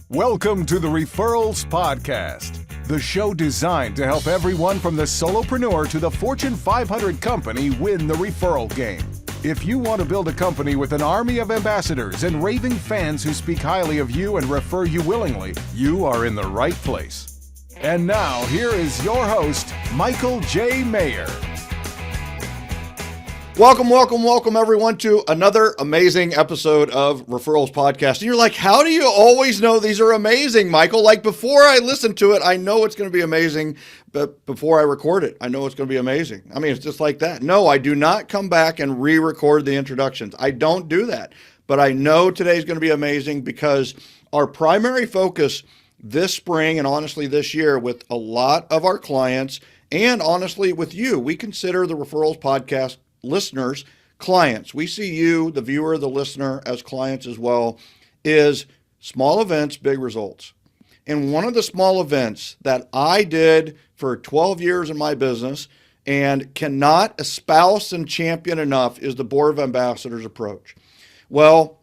Welcome to the Referrals Podcast, the show designed to help everyone from the solopreneur to the Fortune 500 company win the referral game. If you want to build a company with an army of ambassadors and raving fans who speak highly of you and refer you willingly, you are in the right place. And now, here is your host, Michael J. Maher. Welcome, everyone, to another amazing episode of Referrals Podcast. And you're like, how do you always know these are amazing, Michael? Like, before I listen to it, I know it's going to be amazing, but before I record it, I know it's going to be amazing. I mean, it's just like that. No, I do not come back and re-record the introductions. I don't do that. But I know today's going to be amazing because our primary focus this spring and honestly this year with a lot of our clients and honestly with you, we consider the Referrals Podcast listeners, clients. We see you, the viewer, the listener, as clients as well, is small events, big results. And one of the small events that I did for 12 years in my business and cannot espouse and champion enough is the Board of Ambassadors approach. Well,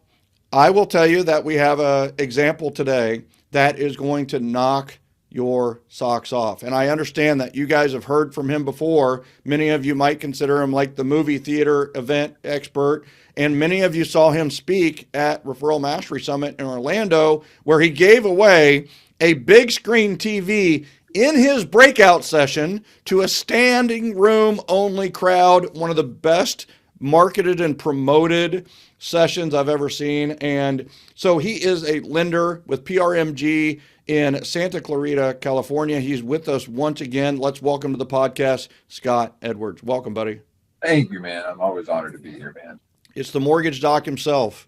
I will tell you that we have an example today that is going to knock your socks off. And I understand that you guys have heard from him before. Many of you might consider him like the movie theater event expert. And many of you saw him speak at Referral Mastery Summit in Orlando, where he gave away a big screen TV in his breakout session to a standing room only crowd. One of the best marketed and promoted sessions I've ever seen. And so he is a lender with PRMG in Santa Clarita, California. He's with us once again. Let's welcome to the podcast, Scott Edwards. Welcome, buddy. Thank you, man. I'm always honored to be here, man. It's the mortgage doc himself.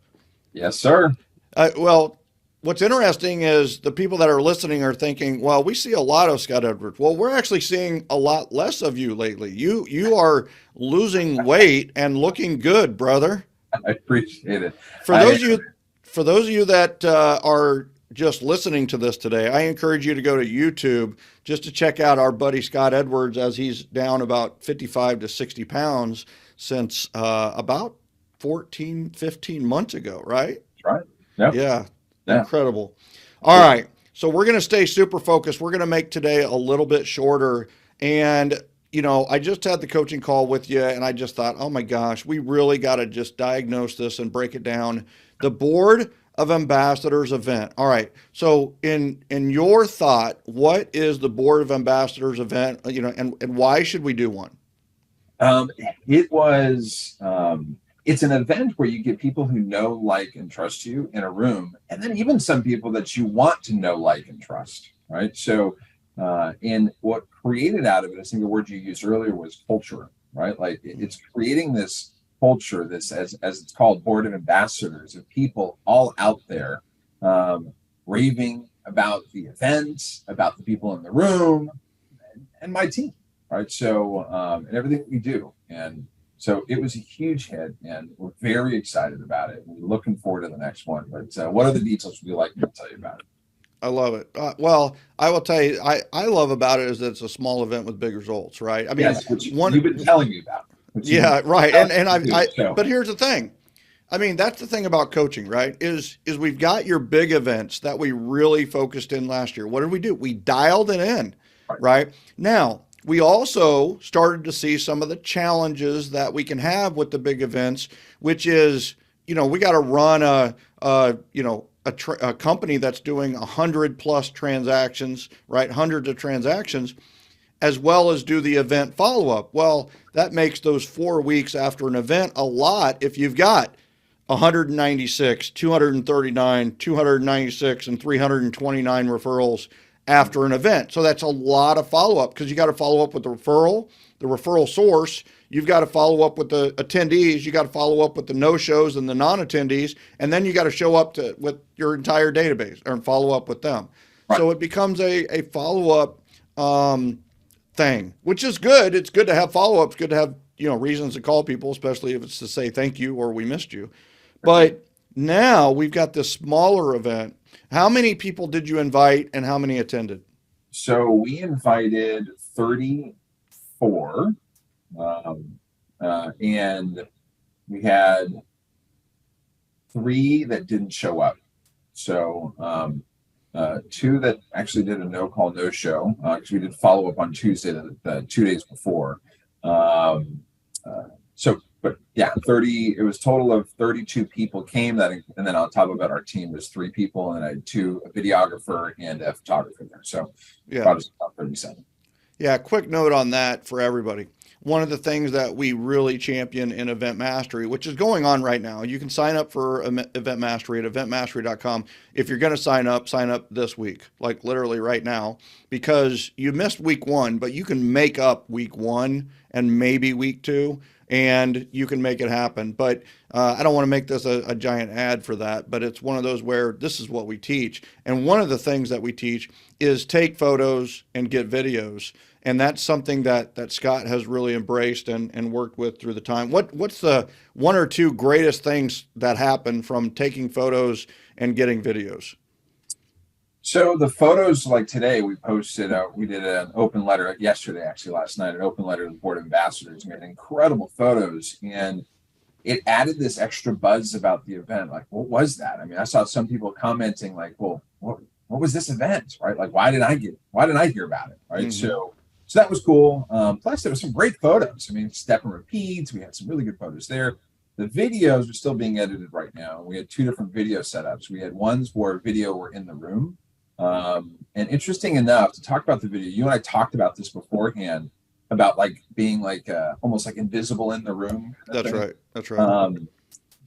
Yes, sir. Well, what's interesting is the people that are listening are thinking, well, we see a lot of Scott Edwards. Well, we're actually seeing a lot less of you lately. You are losing weight and looking good, brother. I appreciate it. For those of you that are just listening to this today, I encourage you to go to YouTube just to check out our buddy Scott Edwards as he's down about 55 to 60 pounds since about 14, 15 months ago, right? Right. Yep. Yeah. Yeah. Incredible. All right. So we're going to stay super focused. We're going to make today a little bit shorter. And, you know, I just had the coaching call with you and I just thought, oh my gosh, we really got to just diagnose this and break it down. The Board of Ambassadors event. All right. So in your thought, what is the Board of Ambassadors event, you know, and why should we do one? It's an event where you get people who know, like, and trust you in a room, and then even some people that you want to know, like, and trust, right? So, and what created out of it, I think the word you used earlier was culture, right? Like it's creating this culture, this as it's called, Board of Ambassadors, of people all out there raving about the event, about the people in the room, and my team, right? So, and everything we do. And so it was a huge hit, and we're very excited about it. We're looking forward to the next one. But what are the details would you like me to tell you about it? I love it. Well, I will tell you, I love about it is that it's a small event with big results, right? I mean, yes, which you've been telling me about. Yeah, right. But here's the thing. I mean, that's the thing about coaching, right? Is we've got your big events that we really focused in last year. What did we do? We dialed it in, right? Now, we also started to see some of the challenges that we can have with the big events, which is, you know, we got to run a company that's doing 100 plus transactions, right? Hundreds of transactions, as well as do the event follow-up. Well, that makes those 4 weeks after an event a lot if you've got 196, 239, 296, and 329 referrals after an event. So that's a lot of follow-up because you got to follow up with the referral source. You've got to follow up with the attendees. You got to follow up with the no-shows and the non-attendees. And then you got to show up with your entire database and follow up with them. Right. So it becomes a follow-up thing, which is good. It's good to have follow-ups, good to have, you know, reasons to call people, especially if it's to say thank you or we missed you. But now we've got this smaller event. How many people did you invite and how many attended? So we invited 34, and we had 3 that didn't show up. So two that actually did a no call, no show, because we did follow up on Tuesday, the 2 days before. But yeah, 30, it was total of 32 people came and then on top of it, our team was 3 people, and I had a videographer and a photographer there. So Yeah. about 37. Yeah, quick note on that for everybody. One of the things that we really champion in Event Mastery, which is going on right now, you can sign up for Event Mastery at eventmastery.com. If you're going to sign up this week, like literally right now, because you missed week 1, but you can make up week 1 and maybe week 2, and you can make it happen. But I don't want to make this a giant ad for that, but it's one of those where this is what we teach. And one of the things that we teach is take photos and get videos. And that's something that Scott has really embraced and worked with through the time. What's the 1 or 2 greatest things that happen from taking photos and getting videos? So the photos, like today, we posted, we did an open letter yesterday, actually last night, an open letter to the board of ambassadors. We had incredible photos, and it added this extra buzz about the event. Like, what was that? I mean, I saw some people commenting like, well, what was this event, right? Like, why didn't I hear about it, right? Mm-hmm. So that was cool. Plus, there were some great photos. I mean, step and repeats. We had some really good photos there. The videos are still being edited right now. We had 2 different video setups. We had ones where video were in the room. And interesting enough, to talk about the video, you and I talked about this beforehand about like being like almost like invisible in the room. That's right.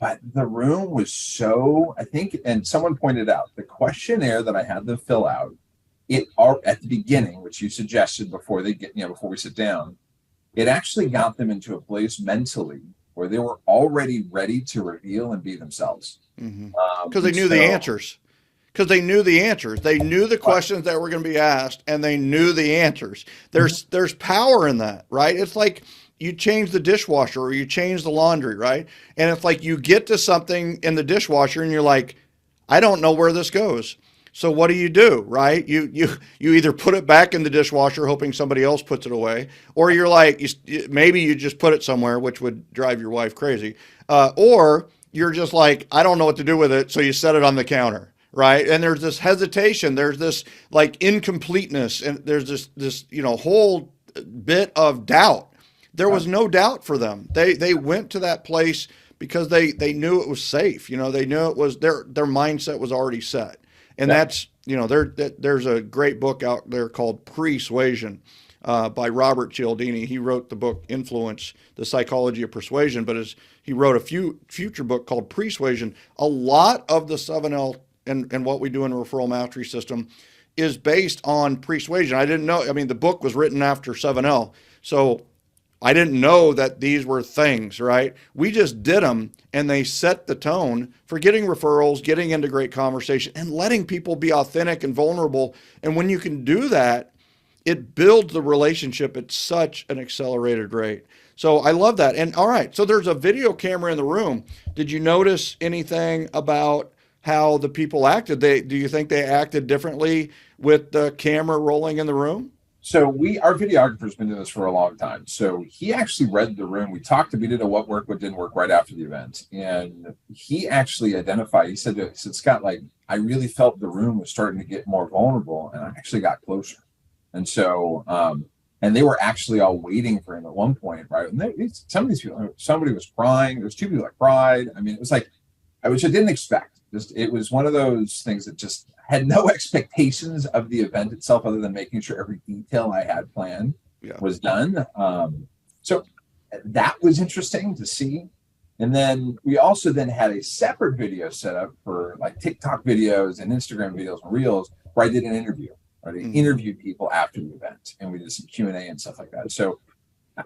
But the room was so, I think, and someone pointed out the questionnaire that I had them fill out, at the beginning, which you suggested before we sit down, it actually got them into a place mentally where they were already ready to reveal and be themselves. Because they knew the answers. Because they knew the answers. They knew the questions that were going to be asked, and they knew the answers. There's power in that, right? It's like you change the dishwasher or you change the laundry, right? And it's like you get to something in the dishwasher and you're like, I don't know where this goes. So what do, right? You either put it back in the dishwasher hoping somebody else puts it away, or you're like, maybe you just put it somewhere, which would drive your wife crazy. Or you're just like, I don't know what to do with it, so you set it on the counter, right? And there's this hesitation, there's this like incompleteness, and there's this whole bit of doubt. There was no doubt for them. They went to that place because they knew it was safe. They knew it was their mindset was already set. And that's, there's a great book out there called Persuasion by Robert Cialdini. He wrote the book Influence, The Psychology of Persuasion, but he wrote a future book called Persuasion. A lot of the 7L and what we do in a referral mastery system is based on persuasion. I didn't know, the book was written after 7L. So I didn't know that these were things, right? We just did them, and they set the tone for getting referrals, getting into great conversation, and letting people be authentic and vulnerable. And when you can do that, it builds the relationship at such an accelerated rate. So I love that. And all right, so there's a video camera in the room. Did you notice anything about how the people acted? Do you think they acted differently with the camera rolling in the room? So our videographer's been doing this for a long time. So he actually read the room. We did a what worked, what didn't work right after the event. And he actually identified, he said, Scott, like, I really felt the room was starting to get more vulnerable, and I actually got closer. And so, and they were actually all waiting for him at one point, right? And some of these people, somebody was crying. There was 2 people that cried. It was like, which I didn't expect. It was one of those things that just had no expectations of the event itself, other than making sure every detail I had planned was done. So that was interesting to see. And then we also then had a separate video set up for like TikTok videos and Instagram videos and Reels, where I did an interview. Right? I interviewed people after the event, and we did some Q&A and stuff like that. So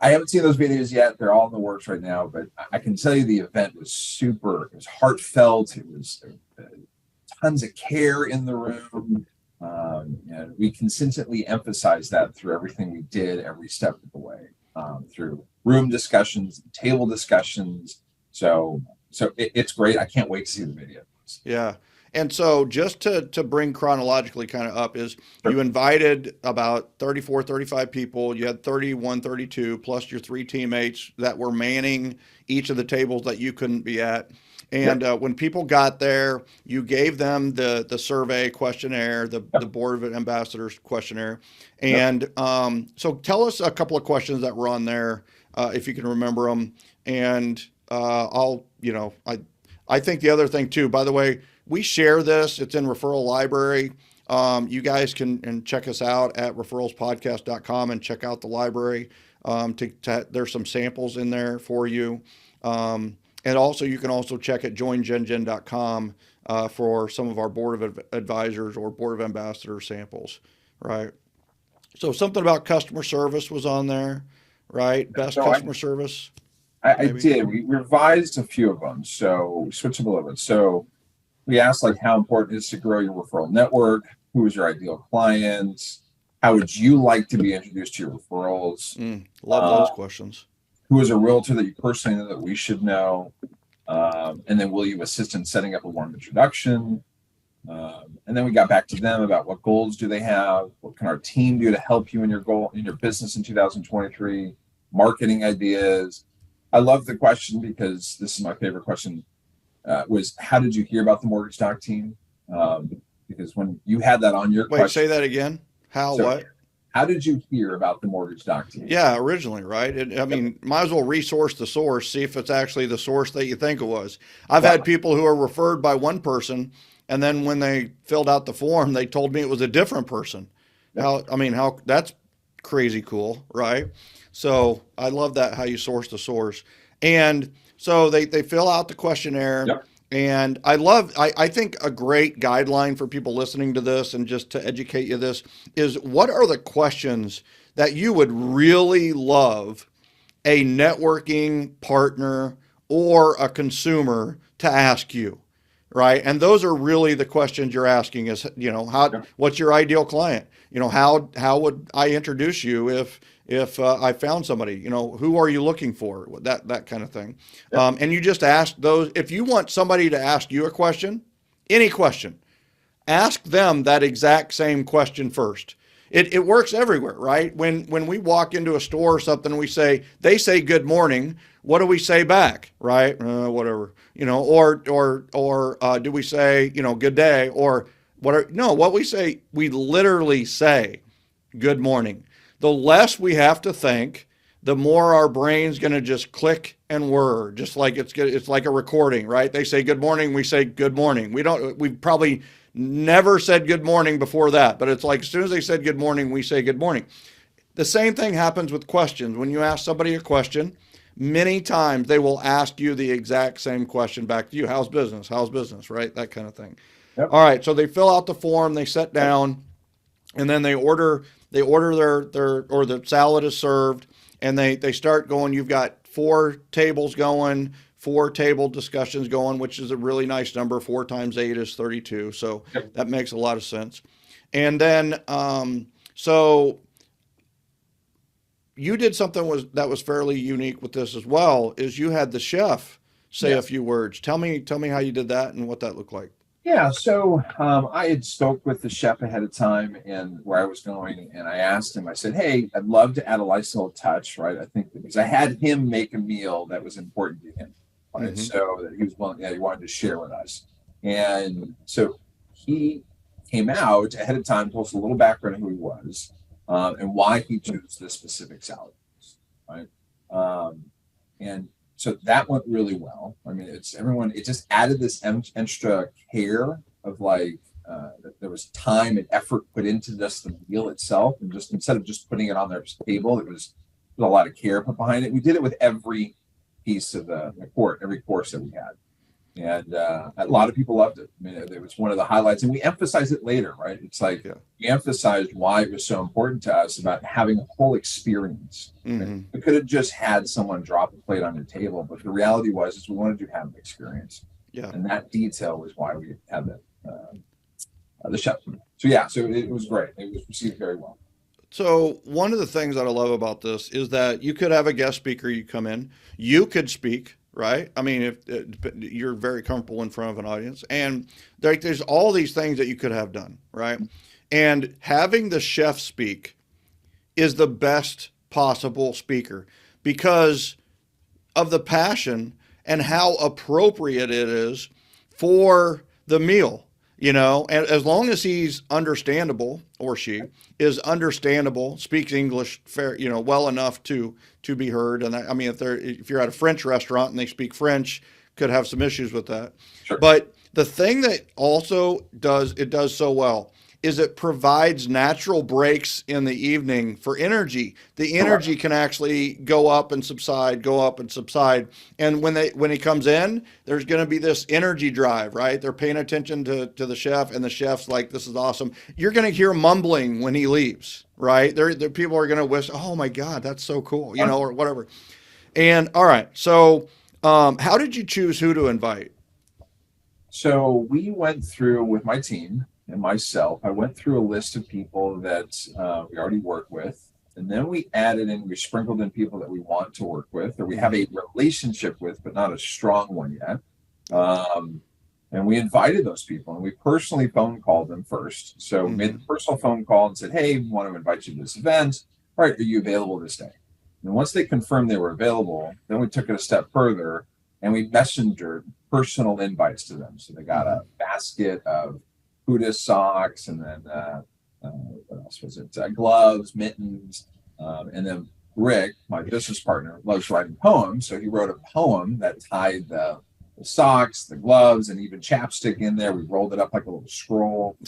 I haven't seen those videos yet. They're all in the works right now, but I can tell you the event was it was heartfelt. It was tons of care in the room. And we consistently emphasized that through everything we did, every step of the way, through room discussions, table discussions. So it's great. I can't wait to see the video. Yeah. And so just to bring chronologically kind of up is you invited about 34, 35 people. You had 31, 32, plus your 3 teammates that were manning each of the tables that you couldn't be at. And when people got there, you gave them the survey questionnaire, the Board of Ambassadors questionnaire. And so tell us a couple of questions that were on there, if you can remember them. And I think the other thing too, by the way, we share this. It's in Referral Library. You guys can check us out at referralspodcast.com and check out the library. There's some samples in there for you. And also, you can also check at joingengen.com for some of our Board of Advisors or Board of Ambassadors samples, right? So something about customer service was on there, right? Best customer service. I did. We revised a few of them, so we switched them a little bit. So we asked like how important it is to grow your referral network, who is your ideal client, how would you like to be introduced to your referrals? Love those questions. Who is a realtor that you personally know that we should know? And then will you assist in setting up a warm introduction? And then we got back to them about what goals do they have? What can our team do to help you in your goal, in your business in 2023? Marketing ideas. I love the question because this is my favorite question, was how did you hear about the Mortgage Doc team? Because when you had that on your question. Wait, say that again. How did you hear about the Mortgage Doc team? Yeah, originally, right? Might as well resource the source, see if it's actually the source that you think it was. I've had people who are referred by one person, and then when they filled out the form, they told me it was a different person. How that's crazy cool, right? So I love that, how you source the source. And so they fill out the questionnaire. Yep. And I think a great guideline for people listening to this and just to educate you this is, what are the questions that you would really love a networking partner or a consumer to ask you, right? And those are really the questions you're asking is, what's your ideal client? How would I introduce you if I found somebody, who are you looking for? That kind of thing. Yep. And you just ask those. If you want somebody to ask you a question, any question, ask them that exact same question first. It works everywhere, right? When we walk into a store or something, they say good morning. What do we say back, right? Whatever, or do we say, good day, or what we say, we literally say good morning. The less we have to think, the more our brain's going to just click and whir, just like it's like a recording, right? They say good morning, we say good morning. We've probably never said good morning before that, but it's like as soon as they said good morning, we say good morning. The same thing happens with questions. When you ask somebody a question, many times they will ask you the exact same question back to you. How's business? How's business, right? That kind of thing. Yep. All right, so they fill out the form, they sit down, and then they order the salad is served, and they start going. You've got 4 tables going, 4 table discussions going, which is a really nice number. 4 times 8 is 32. So that makes a lot of sense. And then, so you did something that was fairly unique with this as well, is you had the chef say a few words. Tell me how you did that and what that looked like. Yeah, so I had spoke with the chef ahead of time and where I was going, and I asked him, I said, hey, I'd love to add a nice little touch, right? I think because I had him make a meal that was important to him, right? Mm-hmm. So that he was willing, he wanted to share with us. And so he came out ahead of time, told us a little background of who he was and why he chose this specific salad, right? And so that went really well. I mean, it just added this extra care of that there was time and effort put into just the meal itself. And just instead of just putting it on their table, there was a lot of care put behind it. We did it with every piece of every course that we had. And a lot of people loved it. I mean, it was one of the highlights, and we emphasized it later, right? It's like we emphasized why it was so important to us about having a whole experience. Mm-hmm. We could have just had someone drop a plate on your table, but the reality is we wanted you to have an experience. Yeah, and that detail was why we had the chef. So it was great. It was received very well. So one of the things that I love about this is that you could have a guest speaker. You come in, you could speak. Right? I mean, if you're very comfortable in front of an audience, and there's all these things that you could have done, right? And having the chef speak is the best possible speaker because of the passion and how appropriate it is for the meal, and as long as he's understandable, or she is understandable, speaks English fair, well enough to be heard. And I mean, if you're at a French restaurant and they speak French, could have some issues with that. Sure. But the thing that also does so well is it provides natural breaks in the evening for energy. The energy can actually go up and subside, go up and subside. And when he comes in, there's going to be this energy drive, right? They're paying attention to the chef, and the chef's like, this is awesome. You're going to hear mumbling when he leaves, right? There people are going to wish, oh my God, that's so cool, or whatever. And all right, so how did you choose who to invite? So we went through with my team and myself. I went through a list of people that we already work with, and then we sprinkled in people that we want to work with, or we have a relationship with, but not a strong one yet. And we invited those people, and we personally phone called them first. So we made the personal phone call and said, hey, we want to invite you to this event. All right, are you available this day? And once they confirmed they were available, then we took it a step further, and we messengered personal invites to them. So they got a basket of Huda socks, and then what else was it? Gloves, mittens, and then Rick, my business partner, loves writing poems. So he wrote a poem that tied the socks, the gloves, and even chapstick in there. We rolled it up like a little scroll.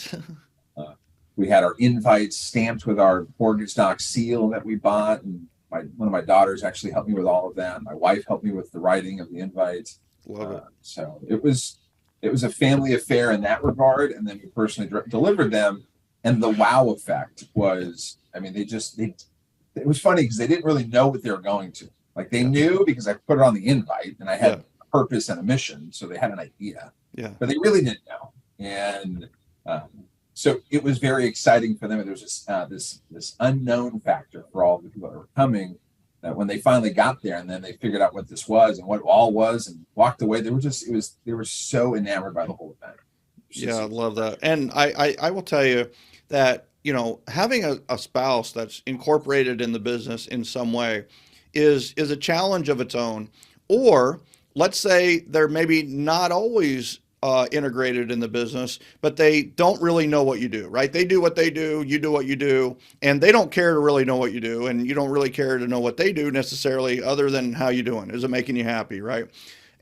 We had our invites stamped with our mortgage doc seal that we bought, and one of my daughters actually helped me with all of that. My wife helped me with the writing of the invites. Love it. So it was a family affair in that regard, and then we personally delivered them. And the wow effect was, I mean, it was funny because they didn't really know what they were going to. Like they knew because I put it on the invite, and I had a purpose and a mission, so they had an idea. Yeah. But they really didn't know, and so it was very exciting for them. There was this unknown factor for all the people that were coming. That when they finally got there, and then they figured out what this was and what it all was, and walked away, they were so enamored by the whole event. Yeah, I love that. And I will tell you that, having a spouse that's incorporated in the business in some way is a challenge of its own. Or let's say they're maybe not always integrated in the business, but they don't really know what you do, right? They do what they do, you do what you do, and they don't care to really know what you do, and you don't really care to know what they do necessarily, other than how you doing. Is it making you happy, right?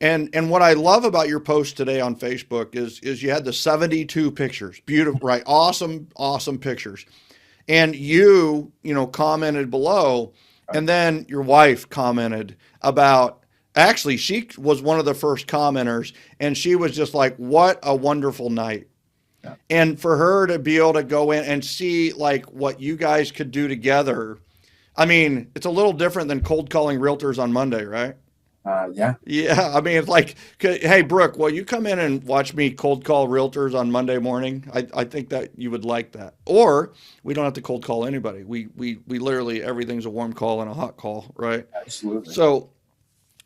And what I love about your post today on Facebook is you had the 72 pictures, beautiful, right? Awesome pictures. And you commented below, and then your wife commented about, actually, she was one of the first commenters, and she was just like, what a wonderful night. Yeah. And for her to be able to go in and see like what you guys could do together. I mean, it's a little different than cold calling realtors on Monday, right? Yeah. Yeah. I mean, it's like, hey, Brooke, will you come in and watch me cold call realtors on Monday morning? I think that you would like that. Or we don't have to cold call anybody. We literally, everything's a warm call and a hot call, right? Absolutely. So,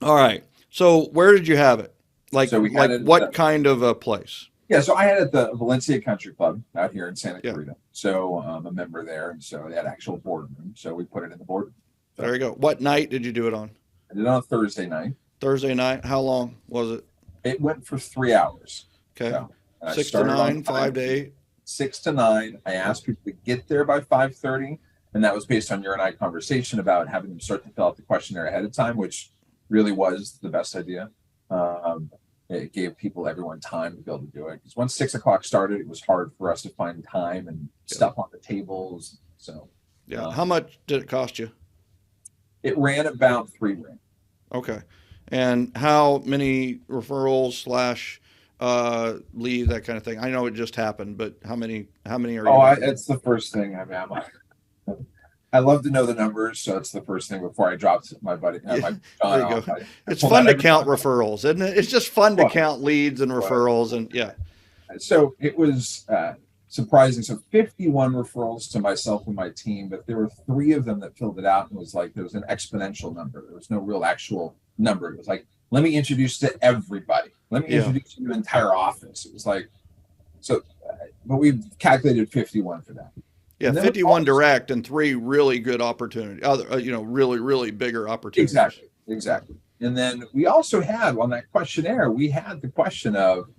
all right. So where did you have it? Like what kind of a place? Yeah, so I had it at the Valencia Country Club out here in Santa Clarita. So I'm a member there, and so they had actual boardroom. So we put it in the boardroom. So there you go. What night did you do it on? I did it on a Thursday night. Thursday night. How long was it? It went for 3 hours. Okay. So, 6 to 9, 5 to 8. 6 to 9. I asked people to get there by 5:30, and that was based on your and I conversation about having them start to fill out the questionnaire ahead of time, which really was the best idea. It gave everyone time to be able to do it. Because once 6 o'clock started, it was hard for us to find time and stuff on the tables. So, how much did it cost you? It ran about $3,000. Okay. And how many referrals / lead, that kind of thing? I know it just happened, but how many are you? It's the first thing. I love to know the numbers, so it's the first thing before I dropped my buddy. My John there you go. It's fun to count referrals, isn't it? It's just fun to count leads and referrals, and yeah. So it was surprising. So 51 referrals to myself and my team, but there were 3 of them that filled it out, and was like there was an exponential number. There was no real actual number. It was like, let me introduce you to everybody. Let me introduce you to the entire office. It was like so, but we calculated 51 for that. Yeah, 51 direct and 3 really good opportunities. Other, really, really bigger opportunities. Exactly. And then we also had on that questionnaire, we had the question of,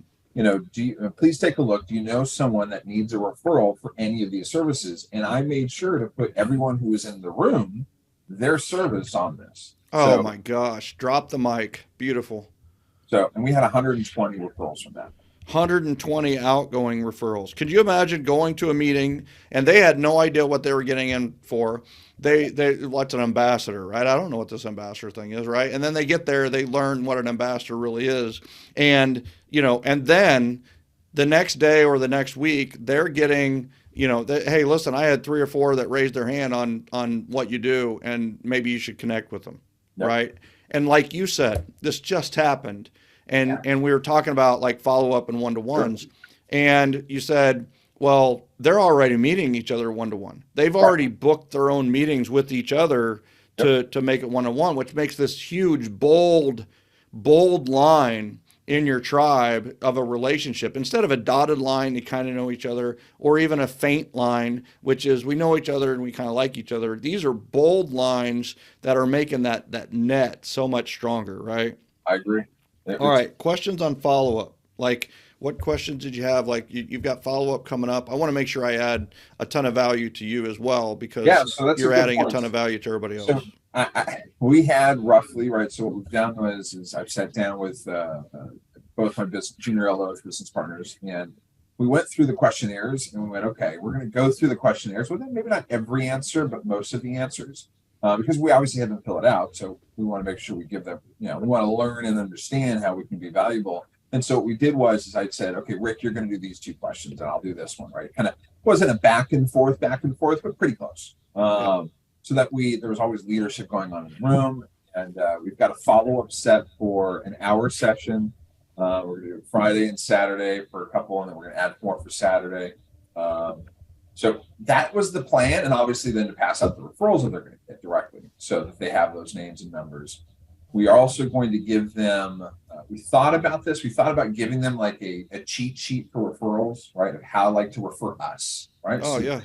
please take a look. Do you know someone that needs a referral for any of these services? And I made sure to put everyone who was in the room, their service on this. Oh my gosh. Drop the mic. Beautiful. And we had 120 referrals from that. 120 outgoing referrals. Could you imagine going to a meeting and they had no idea what they were getting in for? They what's an ambassador, right? I don't know what this ambassador thing is, right? And then they get there, they learn what an ambassador really is. And, and then the next day or the next week, they're getting, hey, listen, I had 3 or 4 that raised their hand on what you do, and maybe you should connect with them, right? And like you said, this just happened. And we were talking about like follow-up and one-to-ones. Sure. And you said, well, they're already meeting each other one-to-one. They've already booked their own meetings with each other to make it one-to-one, which makes this huge, bold line in your tribe of a relationship. Instead of a dotted line, you kind of know each other, or even a faint line, which is we know each other and we kind of like each other. These are bold lines that are making that net so much stronger, right? I agree. All right. Questions on follow-up. Like, what questions did you have? Like, you've got follow-up coming up. I want to make sure I add a ton of value to you as well, because you're adding a ton of value to everybody else. So we had roughly, right, so what we've done is I've sat down with both my junior LOs, business partners, and we went through the questionnaires and we went, okay, we're going to go through the questionnaires with maybe not every answer, but most of the answers. Because we obviously have them fill it out. So we want to make sure we give them, we want to learn and understand how we can be valuable. And so what we did was I said, okay, Rick, you're going to do these 2 questions and I'll do this one, right? Kind of wasn't a back and forth, but pretty close. So that there was always leadership going on in the room. And we've got a follow-up set for an hour session. We're going to do Friday and Saturday for a couple, and then we're going to add more for Saturday. So that was the plan, and obviously then to pass out the referrals that they're going to get directly so that they have those names and numbers. We are also going to give them, we thought about giving them like a cheat sheet for referrals, right, of how to refer us, right? Oh, yeah.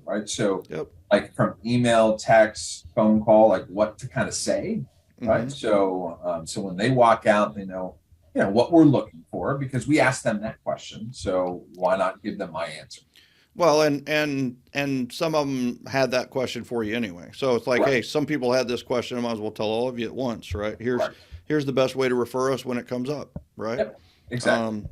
Right, so like from email, text, phone call, like what to kind of say, right? So when they walk out, they know, what we're looking for, because we asked them that question, so why not give them my answer? Well, and some of them had that question for you anyway. So it's like, hey, some people had this question. I might as well tell all of you at once, right? Here's the best way to refer us when it comes up, right? Yep, exactly.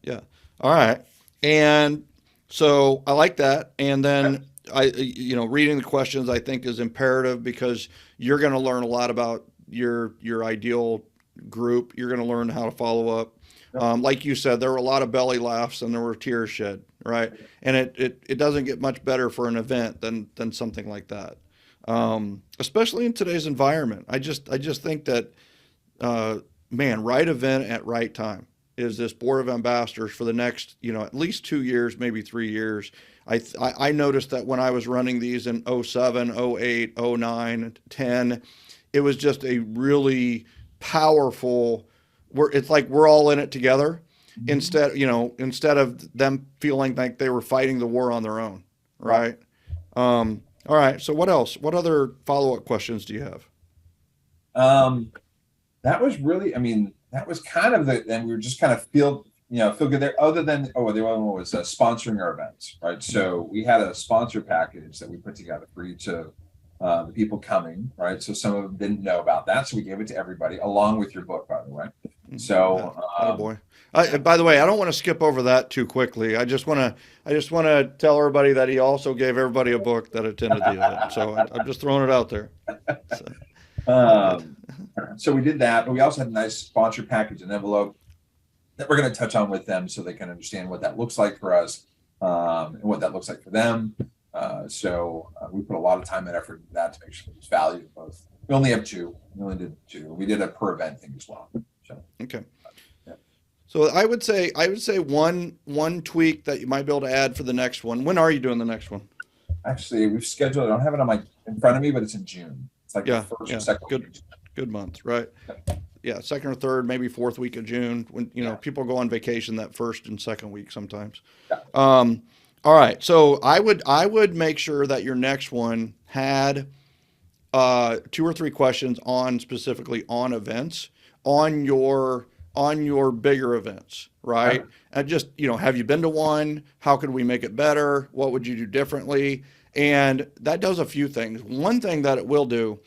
Yeah. All right. And so I like that. And then reading the questions I think is imperative, because you're going to learn a lot about your ideal group. You're going to learn how to follow up. Like you said, there were a lot of belly laughs and there were tears shed, right? And it doesn't get much better for an event than something like that, especially in today's environment. I just think that, right event at right time is this board of ambassadors for the next, at least 2 years, maybe 3 years. I noticed that when I was running these in 07, 08, 09, 10, it was just a really powerful. It's like we're all in it together, instead of them feeling like they were fighting the war on their own, right? All right. So what else? What other follow-up questions do you have? That was really, that was kind of and we were just kind of feel good there. Other than the other one was sponsoring our events, right? So we had a sponsor package that we put together for each of the people coming, right? So some of them didn't know about that, so we gave it to everybody, along with your book, by the way. So, boy. By the way, I don't want to skip over that too quickly. I just want to tell everybody that he also gave everybody a book that attended the event. So I'm just throwing it out there. So we did that, but we also had a nice sponsor package, an envelope that we're going to touch on with them, so they can understand what that looks like for us, and what that looks like for them. So we put a lot of time and effort into that to make sure there's value to both. We only have 2. We only did 2. We did a per event thing as well. So, okay. So I would say one tweak that you might be able to add for the next one. When are you doing the next one? Actually, we've scheduled it. I don't have it in front of me, but it's in June. It's like the first or second. Good month, right? Yeah, second or third, maybe fourth week of June, when people go on vacation that first and second week sometimes. Yeah. All right. So I would make sure that your next one had 2 or 3 questions on specifically on events, on your bigger events, Okay. right? And just, have you been to one? How could we make it better? What would you do differently? And that does a few things. One thing that it will do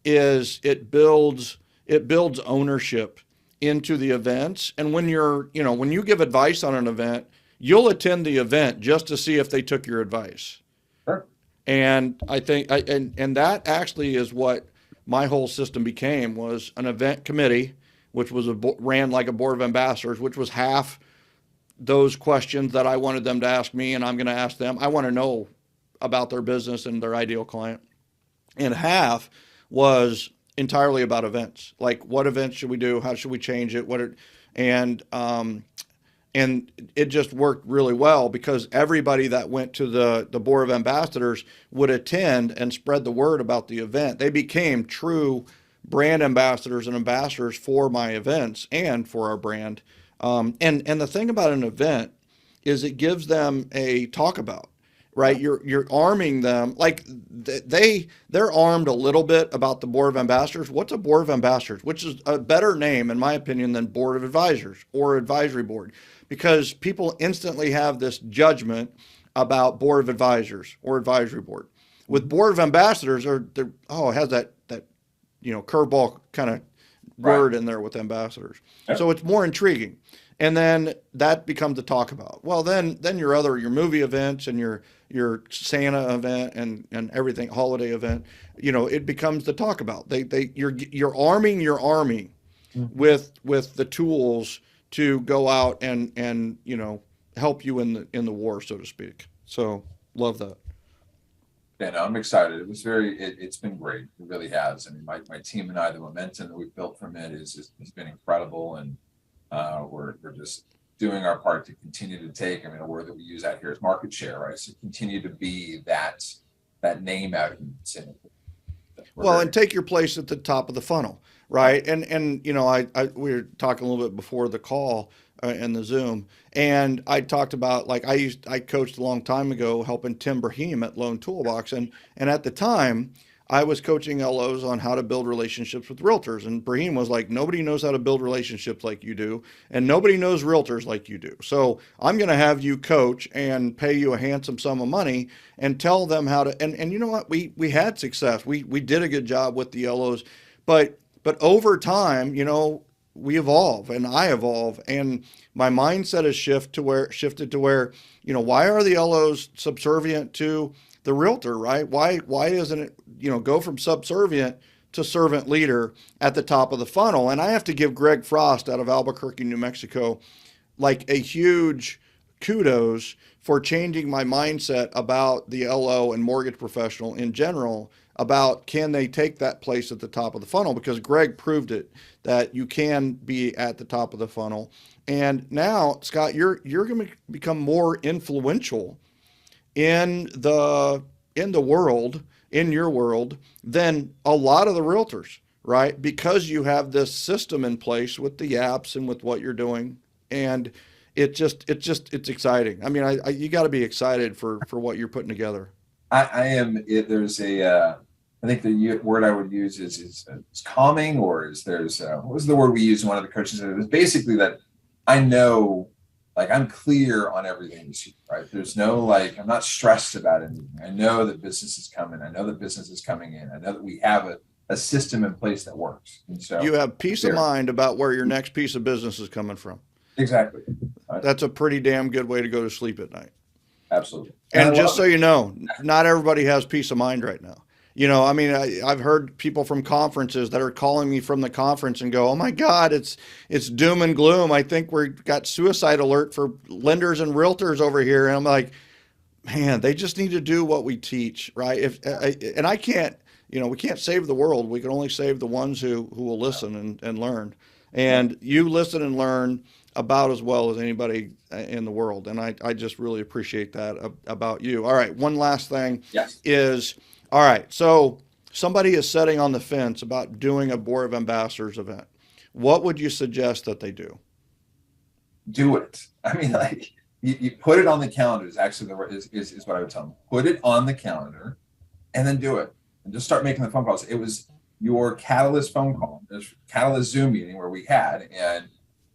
is it builds ownership into the events. And when you give advice on an event, you'll attend the event just to see if they took your advice. Sure. And I think, and that actually is what my whole system became, was an event committee, which was ran like a board of ambassadors, which was half those questions that I wanted them to ask me, and I'm going to ask them. I want to know about their business and their ideal client. And half was entirely about events, like what events should we do, how should we change it, and and it just worked really well because everybody that went to the board of ambassadors would attend and spread the word about the event. They became true brand ambassadors and ambassadors for my events and for our brand. And the thing about an event is it gives them a talk about, right? You're arming them, like they're armed a little bit about the board of ambassadors. What's a board of ambassadors? Which is a better name, in my opinion, than board of advisors or advisory board, because people instantly have this judgment about board of advisors or advisory board. With board of ambassadors, it has that curveball kind of Right. word in there with ambassadors. Yep. So it's more intriguing. And then that becomes the talk about. Well, then your movie events and your Santa event and everything, holiday event, it becomes the talk about. You're arming your army with the tools to go out and help you in the war, so to speak. So love that. Yeah, no, I'm excited. It's been great. It really has. I mean, my team and I, the momentum that we've built from it has been incredible. And we're just doing our part to continue to take, a word that we use out here is market share, right? So continue to be that name out in the vicinity. Well, and take your place at the top of the funnel, right? And we were talking a little bit before the call in the Zoom, and I talked about, like, I coached a long time ago helping Tim Brahim at Lone Toolbox, and at the time I was coaching LOs on how to build relationships with realtors, and Brahim was like, nobody knows how to build relationships like you do, and nobody knows realtors like you do. So I'm going to have you coach and pay you a handsome sum of money and tell them how to. And you know what? We had success. We did a good job with the LOs, but over time, we evolve and I evolve, and my mindset has shifted to where, why are the LOs subservient to the realtor, right? Why isn't it, go from subservient to servant leader at the top of the funnel? And I have to give Greg Frost out of Albuquerque, New Mexico, like a huge kudos for changing my mindset about the LO and mortgage professional in general, about can they take that place at the top of the funnel, because Greg proved it, that you can be at the top of the funnel. And now, Scott, you're going to become more influential in the world, in your world, than a lot of the realtors, right? Because you have this system in place with the apps and with what you're doing. And it's exciting. You got to be excited for what you're putting together. I am. There's I think the word I would use is calming, or what was the word we used in one of the coaches? It was basically that I know, like, I'm clear on everything this year, right? There's no, I'm not stressed about anything. I know that business is coming. I know that business is coming in. I know that we have a system in place that works. And so you have peace of mind about where your next piece of business is coming from. Exactly. Right. That's a pretty damn good way to go to sleep at night. Absolutely. And just so you know, not everybody has peace of mind right now. I've heard people from conferences that are calling me from the conference and go, "Oh my God, it's doom and gloom. I think we've got suicide alert for lenders and realtors over here." And I'm like, man, they just need to do what we teach, right? And I can't, we can't save the world. We can only save the ones who will listen and learn. And you listen and learn about as well as anybody in the world. And I just really appreciate that about you. All right. One last thing is, all right, so somebody is sitting on the fence about doing a Board of Ambassadors event. What would you suggest that they do? Do it. You put it on the calendar is actually is what I would tell them. Put it on the calendar and then do it. and just start making the phone calls. It was your Catalyst phone call, this Catalyst Zoom meeting where we had, and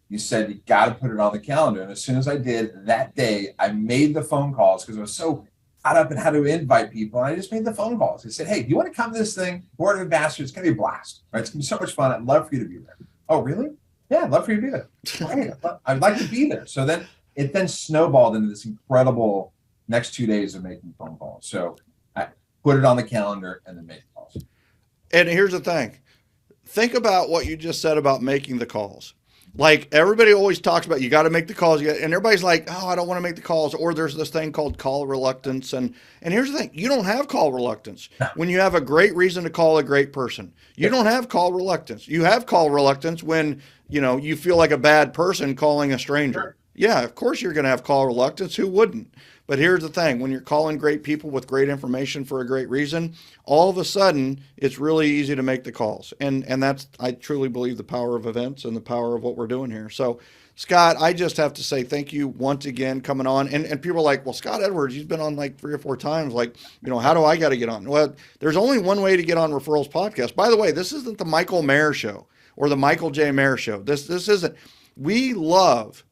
you said, you got to put it on the calendar. And as soon as I did that day, I made the phone calls because I was so caught up in how to invite people. And I just made the phone calls. I said, hey, do you want to come to this thing? Board of Ambassadors, it's going to be a blast. Right? It's going to be so much fun. I'd love for you to be there. Oh, really? Yeah, I'd love for you to be there. Great. I'd like to be there. So then it then snowballed into this incredible next 2 days of making phone calls. So I put it on the calendar and then make calls. And here's the thing. Think about what you just said about making the calls. Like everybody always talks about, you got to make the calls, and everybody's like, oh, I don't want to make the calls. Or there's this thing called call reluctance. And here's the thing, you don't have call reluctance when you have a great reason to call a great person. You don't have call reluctance. You have call reluctance when, you feel like a bad person calling a stranger. Sure. Yeah, of course you're going to have call reluctance. Who wouldn't? But here's the thing, when you're calling great people with great information for a great reason, all of a sudden it's really easy to make the calls. And that's, I truly believe, the power of events and the power of what we're doing here. So Scott, I just have to say thank you once again coming on. And people are like, well, Scott Edwards, he's been on like 3 or 4 times. Like, how do I got to get on? Well, there's only one way to get on Referrals Podcast. By the way, this isn't the Michael Maher Show or the Michael J. Maher Show. This isn't. We love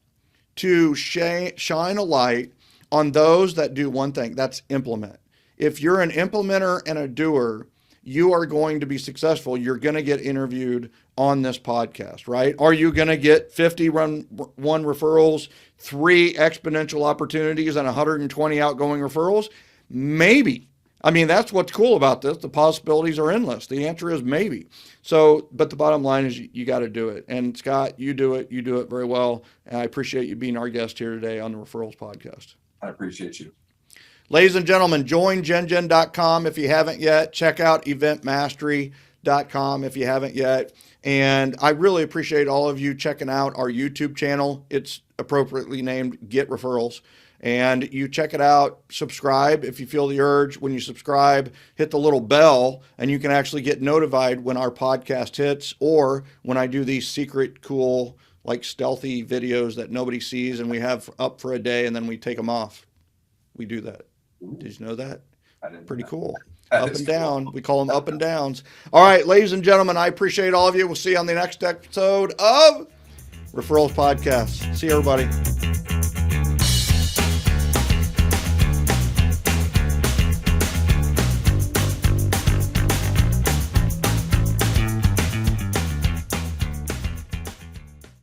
to shine a light on those that do one thing, that's implement. If you're an implementer and a doer, you are going to be successful. You're going to get interviewed on this podcast, right? Are you going to get 51 referrals, 3 exponential opportunities, and 120 outgoing referrals? Maybe. I mean, that's what's cool about this. The possibilities are endless. The answer is maybe. So, but the bottom line is you got to do it. And Scott, you do it. You do it very well. And I appreciate you being our guest here today on the Referrals Podcast. I appreciate you. Ladies and gentlemen, join gengen.com if you haven't yet. Check out eventmastery.com if you haven't yet. And I really appreciate all of you checking out our YouTube channel. It's appropriately named Get Referrals. And you check it out, subscribe if you feel the urge. When you subscribe, hit the little bell, and you can actually get notified when our podcast hits or when I do these secret, cool, like stealthy videos that nobody sees and we have up for a day and then we take them off. We do that. Did you know that? I didn't Pretty know. cool. That Up is and cool. down. We call them up and downs. All right, ladies and gentlemen, I appreciate all of you. We'll see you on the next episode of Referrals Podcast. See you, everybody.